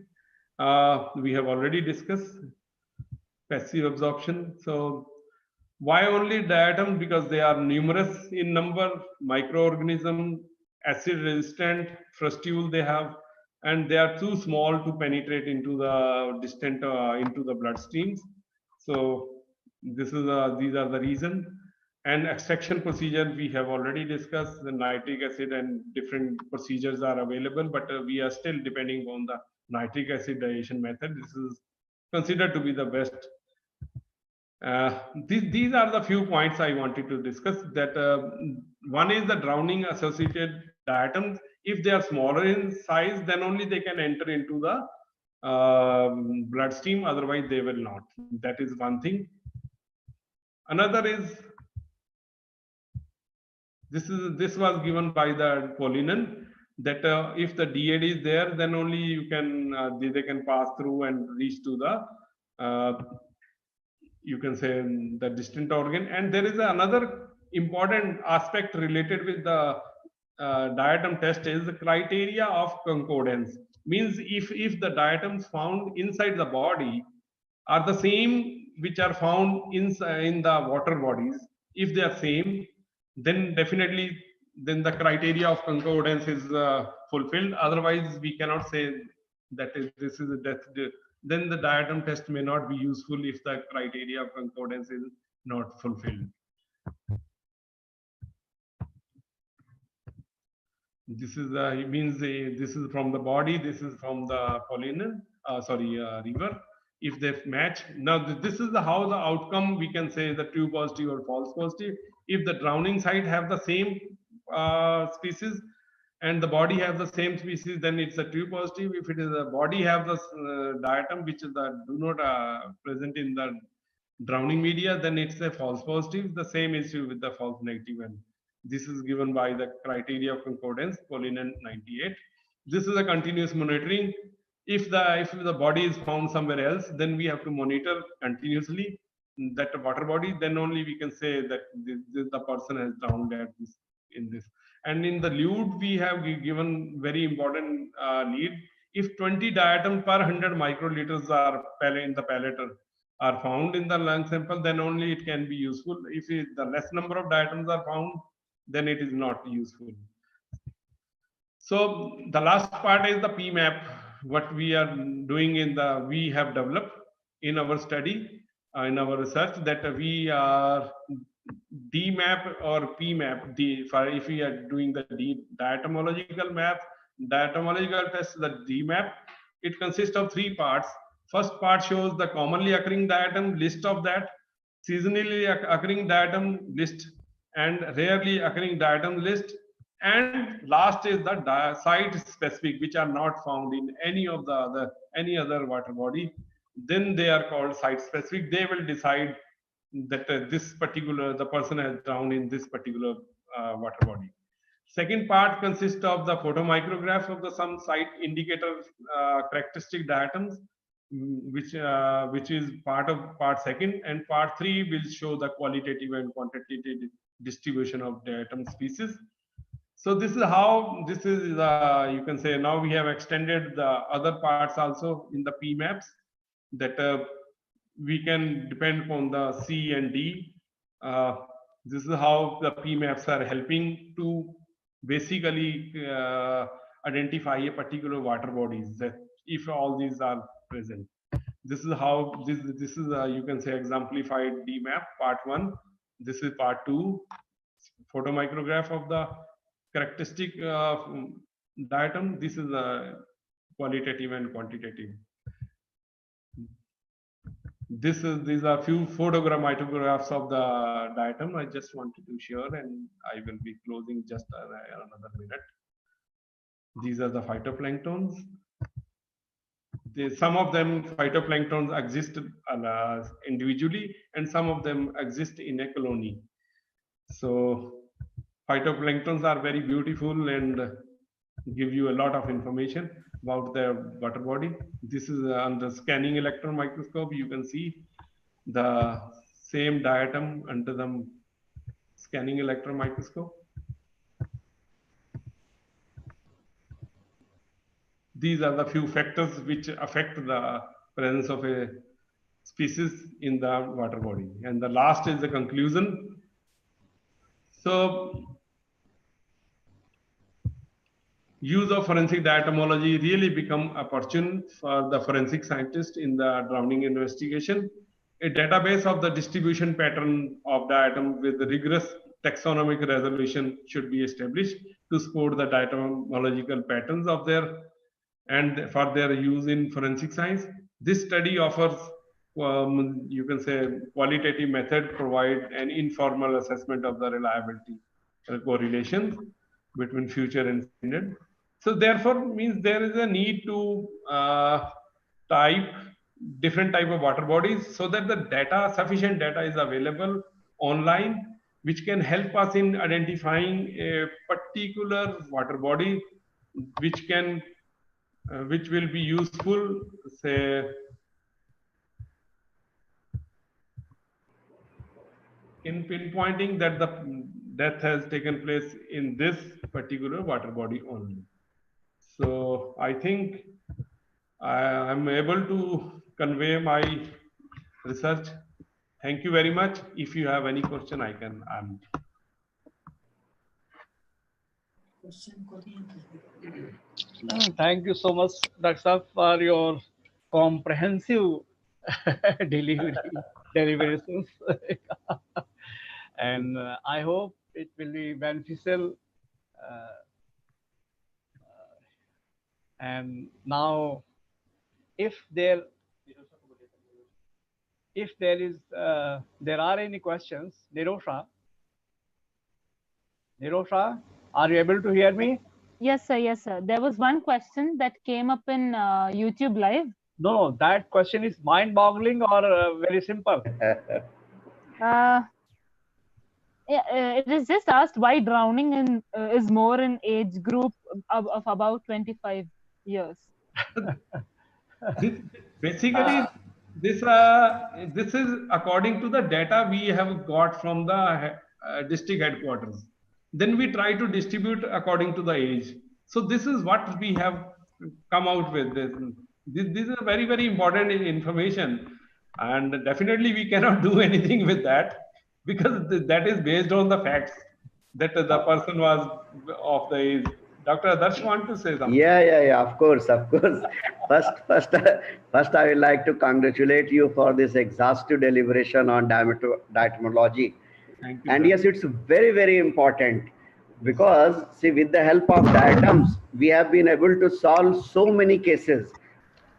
we have already discussed passive absorption. So why only diatoms? Because they are numerous in number, microorganism, acid resistant, frustule they have, and they are too small to penetrate into the distant into the bloodstreams. So these are the reason. And extraction procedure we have already discussed. The nitric acid and different procedures are available, but we are still depending on the nitric acid dilution method. This is considered to be the best. These are the few points I wanted to discuss. That one is the drowning associated diatoms. If they are smaller in size, then only they can enter into the bloodstream. Otherwise, they will not. That is one thing. Another is this was given by the Paulinen, that if the DAD is there, then only you can they can pass through and reach to the you can say the distant organ. And there is another important aspect related with the diatom test is the criteria of concordance. Means if the diatoms found inside the body are the same which are found in the water bodies, if they are same, then definitely then the criteria of concordance is fulfilled. Otherwise, we cannot say that this is a death. Then the diatom test may not be useful if the criteria of concordance is not fulfilled. This is it means this is from the body, this is from the Paulinen, river. If they match, now this is how the outcome we can say the true positive or false positive. If the drowning site have the same species and the body have the same species, then it's a true positive. If it is a body have the diatom which is the do not present in the drowning media, then it's a false positive. The same issue with the false negative, and this is given by the criteria of concordance, Paulinen 98. This is a continuous monitoring. If the body is found somewhere else, then we have to monitor continuously that water body. Then only we can say that the person has drowned at in this. And in the Lutz, we have given very important lead. if 20 diatom per 100 microliters are in the palate are found in the lung sample, then only it can be useful. If the less number of diatoms are found, then it is not useful. So the last part is the PMAP. What we are doing we have developed in our study, in our research, that we are DMAP or PMAP. If we are doing the diatomological map, diatomological test, the DMAP, it consists of 3 parts. First part shows the commonly occurring diatom list of that, seasonally occurring diatom list, and rarely occurring diatom list. And last is the site specific, which are not found in any other water body. Then they are called site specific. They will decide that the person has drowned in this particular water body. Second part consists of the photomicrograph of some site indicator characteristic diatoms, which is part of part 2, and part 3 will show the qualitative and quantitative distribution of diatom species. So this is how you can say, now we have extended the other parts also in the PMAPs, that we can depend upon the C and D. This is how the PMAPs are helping to basically identify a particular water bodies, that if all these are present. This is how this is you can say exemplified DMAP part 1. This is part 2, photomicrograph of the characteristic diatom. This is qualitative and quantitative. These are few photographs of the diatom I just wanted to share, and I will be closing just another minute. These are the phytoplanktons. Some of them phytoplanktons exist individually, and some of them exist in a colony. So phytoplanktons are very beautiful and give you a lot of information about their water body. This is under scanning electron microscope. You can see the same diatom under the scanning electron microscope. These are the few factors which affect the presence of a species in the water body. And the last is the conclusion. So use of forensic diatomology really become opportune for the forensic scientist in the drowning investigation. A database of the distribution pattern of diatom with rigorous taxonomic resolution should be established to support the diatomological patterns of and for their use in forensic science. This study offers, you can say, qualitative method, provide an informal assessment of the reliability correlation between future and standard. So therefore means there is a need to type different type of water bodies so that the data, sufficient data is available online, which can help us in identifying a particular water body, which will be useful, say, in pinpointing that the death has taken place in this particular water body only. So I think I am able to convey my research. Thank you very much. If you have any question, I can answer. Thank you so much, Dr. Saab, for your comprehensive deliberations. And I hope it will be beneficial. And now, if there are any questions, Nirosha, are you able to hear me? Yes, sir. Yes, sir. There was one question that came up in YouTube Live. No, that question is mind-boggling or very simple. It is just asked why drowning is more in age group of about 25 years. Basically, this is according to the data we have got from the district headquarters. Then we try to distribute according to the age. So this is what we have come out with this. This is a very, very important information. And definitely we cannot do anything with that because that is based on the facts that the person was of the age. Dr. Adarsh want to say something? Yeah, of course. First, I would like to congratulate you for this exhaustive deliberation on diatomology. Thank you, And sir. yes, it's very, very important because see, with the help of diatoms, we have been able to solve so many cases.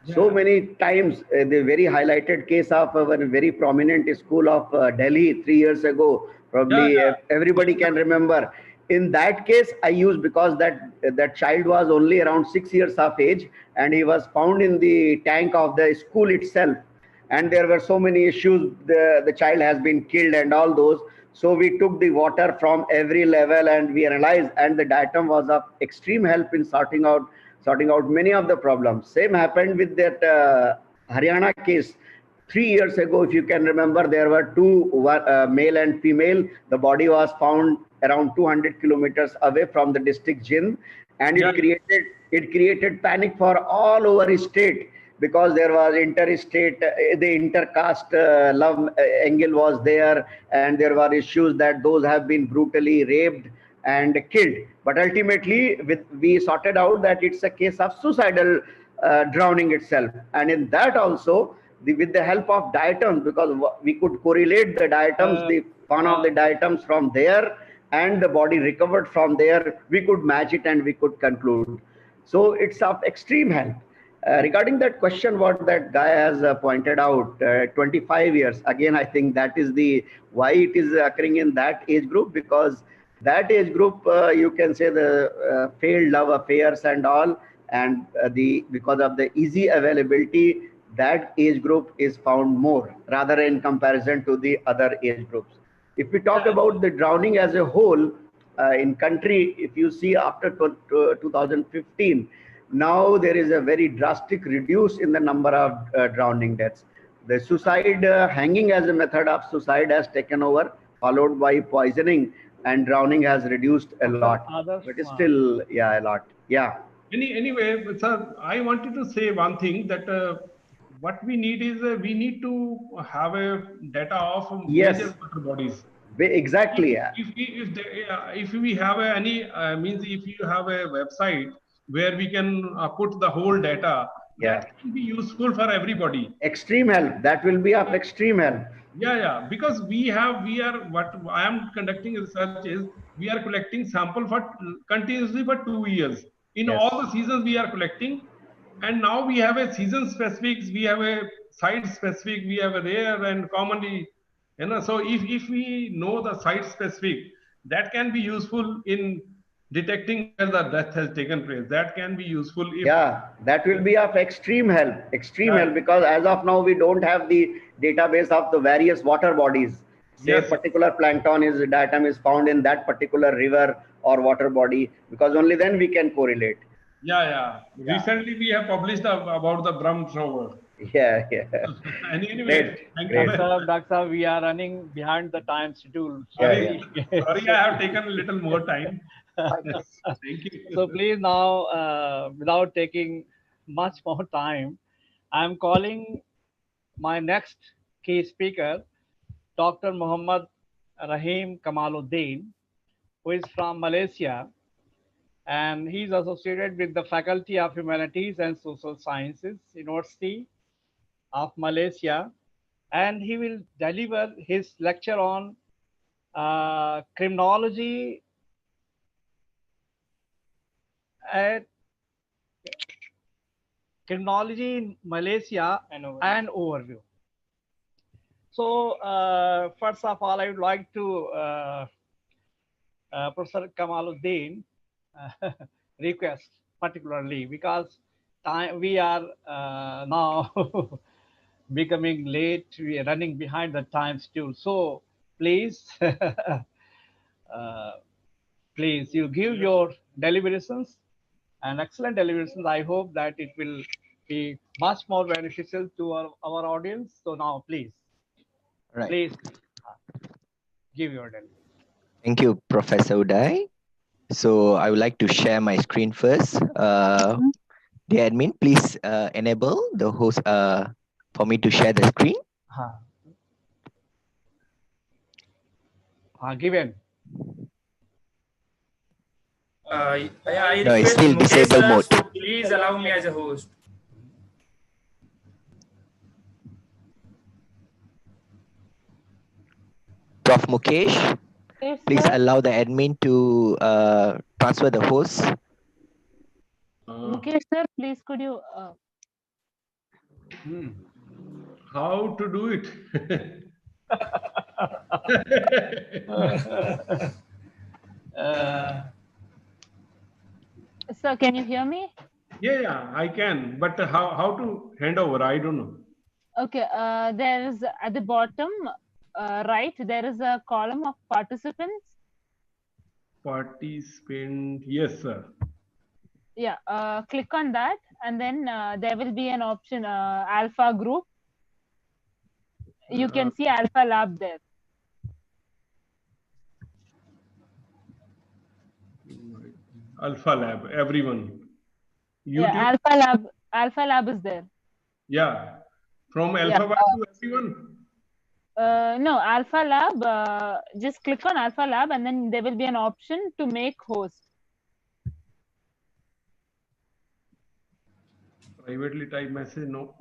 So many times, the very highlighted case of a very prominent school of Delhi 3 years ago, probably everybody can remember. In that case, I used because that child was only around 6 years of age and he was found in the tank of the school itself. And there were so many issues. The child has been killed and all those. So we took the water from every level and we analyzed, and the diatom was of extreme help in sorting out many of the problems. Same happened with that Haryana case. 3 years ago, if you can remember, there were two, male and female. The body was found around 200 kilometers away from the district Jind, and it created panic for all over state because there was interstate, the intercaste love angle was there, and there were issues that those have been brutally raped and killed. But ultimately, we sorted out that it's a case of suicidal drowning itself. And in that also, with the help of diatoms, because we could correlate the diatoms, the one of the diatoms from there, and the body recovered from there, we could match it and we could conclude. So it's of extreme help. Regarding that question, what that guy has pointed out, 25 years, again, I think that is why it is occurring in that age group, because that age group, you can say the failed love affairs and all, and because of the easy availability, that age group is found more rather in comparison to the other age groups. If we talk about the drowning as a whole in country, if you see after 2015, now there is a very drastic reduce in the number of drowning deaths. The suicide, hanging as a method of suicide has taken over, followed by poisoning, and drowning has reduced a lot. But it's still, a lot. Yeah. Anyway, sir, I wanted to say one thing that what we need is we need to have a data of major water bodies. Exactly. If we have if you have a website where we can put the whole data, that can be useful for everybody. Extreme help. That will be of extreme help. Because what I am conducting research is we are collecting sample for continuously for 2 years. In all the seasons we are collecting, and now we have a season specific, we have a site specific, we have a rare and commonly, so if we know the site specific, that can be useful in detecting where the death has taken place. That can be useful. That will be of extreme help. Help, because as of now we don't have the database of the various water bodies. Say a particular plankton diatom is found in that particular river or water body, because only then we can correlate. Recently we have published about the Brahms rover. Anyway, Doctor, we are running behind the time schedule. Sorry, I have taken a little more time. Thank you. So please now, without taking much more time, I'm calling my next key speaker, Dr. Muhammad Rahim Kamaluddin, who is from Malaysia, and he's associated with the Faculty of Humanities and Social Sciences, University of Malaysia, and he will deliver his lecture on criminology in Malaysia and overview. So first of all, I would like to Professor Kamaluddin request particularly, because we are now becoming late, we are running behind the time schedule. So please, please, you give your deliberations and excellent deliberations. I hope that it will be much more beneficial to our audience. So now, please, please give your deliberation. Thank you, Professor Uday. So I would like to share my screen first. Dear admin, please enable the host for me to share the screen. Given. Yeah, I No, it's request still Mukesh disable sir mode. to please allow me as a host. Prof. Mukesh, Yes, please sir. allow the admin to transfer the host. Mukesh sir, please could you How to do it? sir, can you hear me? Yeah, I can. But how to hand over? I don't know. Okay, there is at the bottom right, there is a column of participants. Participant. Yes, sir. Yeah, click on that, and then there will be an option Alpha Group. You can see Alpha Lab there. Alpha Lab. Everyone. Yeah, YouTube. Alpha Lab is there. Yeah. From Yeah, Alphabet to everyone. no, Alpha Lab. Just click on Alpha Lab, and then there will be an option to make host. Privately type message. No.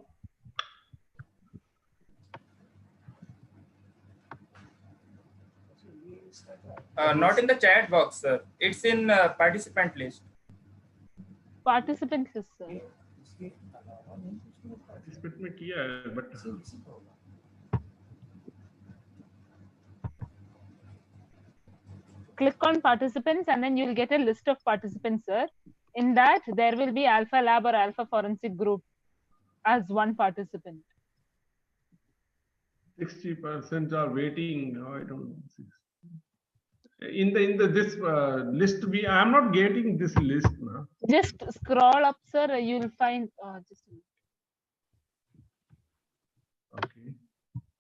Not in the chat box, sir. It's in participant list. Participant list, sir. Participant में किया है, but Click on participants, and then you'll get a list of participants, sir. In that, there will be Alpha Lab or Alpha Forensic Group as one participant. 60% are waiting. No, I don't know. In the this list, I am not getting this list now. Just scroll up, sir. You'll find. Just a minute. Okay.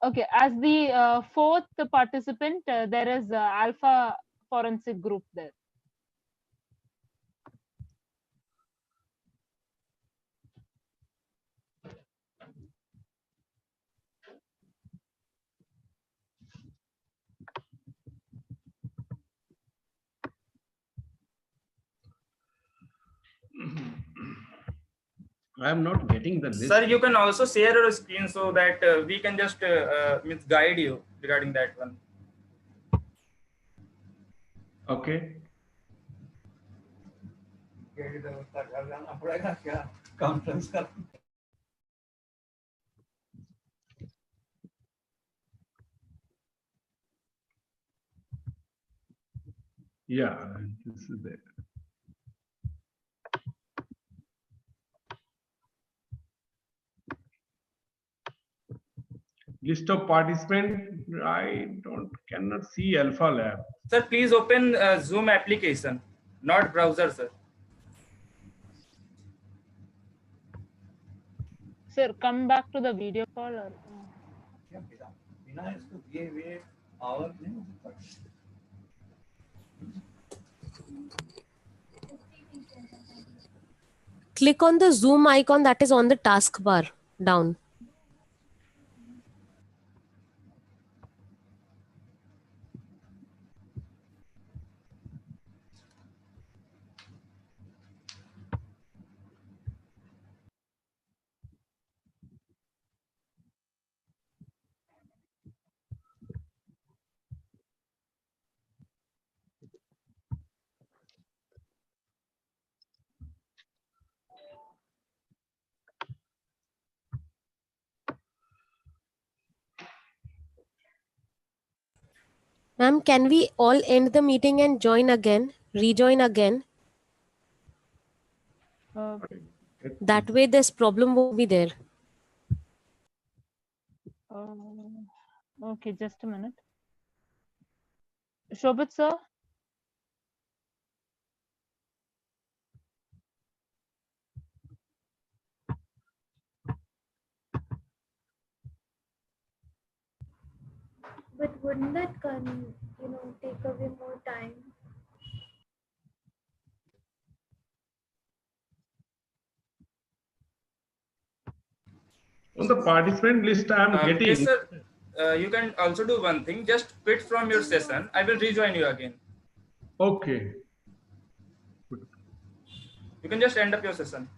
Okay, as the fourth participant, there is Alpha Forensic Group there. I am not getting the list. Sir, you can also share your screen so that we can just guide you regarding that one. Okay. Yeah, this is there. List of participants. I cannot see Alpha Lab. Sir, please open Zoom application, not browser, sir. Sir, come back to the video call. Or, Click on the Zoom icon that is on the taskbar down. Ma'am, can we all end the meeting and join again, rejoin again? That way this problem won't be there. okay, just a minute. Shobit, sir. But wouldn't that take away more time? On the participant list, I am Yes, getting. sir. You can also do one thing. Just quit from your session. I will rejoin you again. Okay. You can just end up your session.